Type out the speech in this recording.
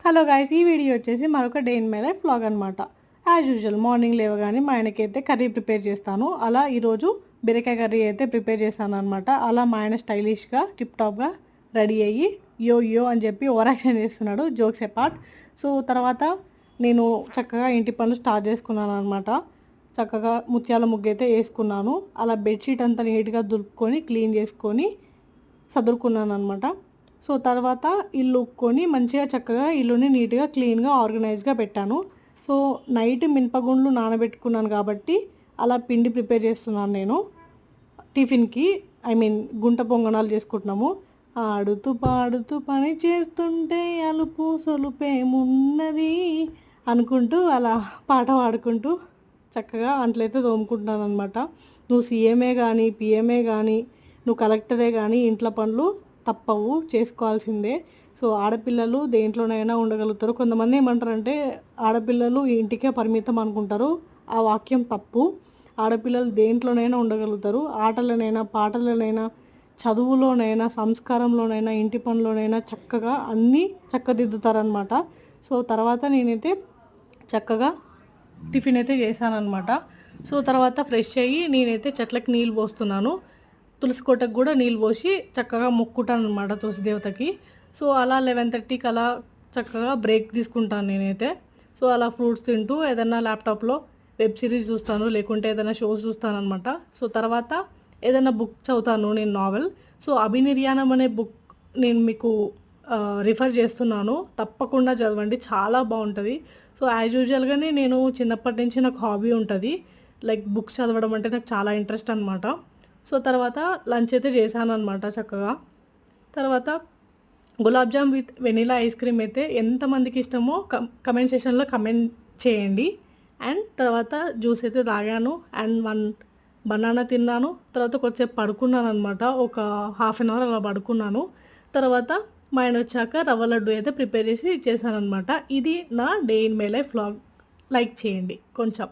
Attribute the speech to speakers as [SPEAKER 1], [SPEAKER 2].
[SPEAKER 1] Hello guys, ఈ video వచ్చేసి మరొక day in my life vlog అనమాట. యాజ్ యూజువల్ మార్నింగ్ లేవగానే మా ఆయనకైతే కర్రీ ప్రిపేర్ చేస్తాను. అలా ఈరోజు బీరకాయ కర్రీ అయితే ప్రిపేర్ చేస్తాను అనమాట. అలా మా ఆయన స్టైలిష్గా టిప్ టాప్గా రెడీ అయ్యి యో యో అని చెప్పి ఓవర్ యాక్షన్ చేస్తున్నాడు, జోక్స్ అపార్ట్. సో తర్వాత నేను చక్కగా ఇంటి పనులు స్టార్ట్ చేసుకున్నాను అనమాట. చక్కగా ముత్యాల ముగ్గు అయితే వేసుకున్నాను. అలా బెడ్షీట్ అంతా నీట్గా దులుపుకొని క్లీన్ చేసుకొని సదురుకున్నాను అనమాట. సో తర్వాత ఇల్లు ఉక్కొని మంచిగా చక్కగా ఇల్లుని నీట్గా క్లీన్గా ఆర్గనైజ్గా పెట్టాను. సో నైట్ మినపగుండ్లు నానబెట్టుకున్నాను కాబట్టి అలా పిండి ప్రిపేర్ చేస్తున్నాను నేను టిఫిన్కి. గుంట పొంగనాలు చేసుకుంటున్నాము. ఆడుతూ పాడుతూ పని చేస్తుంటే అలుపు సొలుపేమున్నది అనుకుంటూ అలా పాట పాడుకుంటూ చక్కగా అంట్లయితే తోముకుంటున్నాను అనమాట. నువ్వు సీఎంఏ కానీ పిఎంఏ కానీ నువ్వు కలెక్టరే కానీ ఇంట్లో పనులు తప్పవు, చేసుకోవాల్సిందే. సో ఆడపిల్లలు దేంట్లోనైనా ఉండగలుగుతారు. కొంతమంది ఏమంటారంటే ఆడపిల్లలు ఇంటికే పరిమితం అనుకుంటారు. ఆ వాక్యం తప్పు. ఆడపిల్లలు దేంట్లోనైనా ఉండగలుగుతారు. ఆటలనైనా పాటలనైనా చదువులోనైనా సంస్కారంలోనైనా ఇంటి పనులోనైనా చక్కగా అన్నీ చక్కదిద్దుతారనమాట. సో తర్వాత నేనైతే చక్కగా టిఫిన్ అయితే చేశానమాట. సో తర్వాత ఫ్రెష్ అయ్యి నేనైతే చెట్లకి నీళ్ళు పోస్తున్నాను. తులసి కోటకు కూడా నీళ్ళు పోసి చక్కగా మొక్కుతాను అనమాట తులసి దేవతకి. సో అలా 11:30కి అలా చక్కగా బ్రేక్ తీసుకుంటాను నేనైతే. సో అలా ఫ్రూట్స్ తింటూ ఏదైనా ల్యాప్టాప్లో వెబ్ సిరీస్ చూస్తాను, లేకుంటే ఏదైనా షోస్ చూస్తాను అనమాట. సో తర్వాత ఏదైనా బుక్ చదువుతాను నేను, నావెల్. సో అభినిర్యాణం అనే బుక్ నేను మీకు రిఫర్ చేస్తున్నాను, తప్పకుండా చదవండి, చాలా బాగుంటుంది. సో యాజ్ యూజువల్గానే నేను చిన్నప్పటి నుంచి నాకు హాబీ ఉంటుంది, లైక్ బుక్స్ చదవడం అంటే నాకు చాలా ఇంట్రెస్ట్ అనమాట. సో తర్వాత లంచ్ అయితే చేశాను అనమాట చక్కగా. తర్వాత gulab jam with vanilla ice cream అయితే ఎంతమందికి ఇష్టమో కమెంట్ సెషన్లో కమెంట్ చేయండి. అండ్ తర్వాత జ్యూస్ అయితే తాగాను అండ్ 1 బనానా తిన్నాను. తర్వాత కొద్దిసేపు పడుకున్నాను అనమాట, ఒక ½ అన్ అవర్ అలా పడుకున్నాను. తర్వాత మా ఆయన వచ్చాక రవ్వ లడ్డు అయితే ప్రిపేర్ చేసి ఇచ్చేసాను అనమాట. ఇది నా day in my life vlog. Like చేయండి కొంచెం.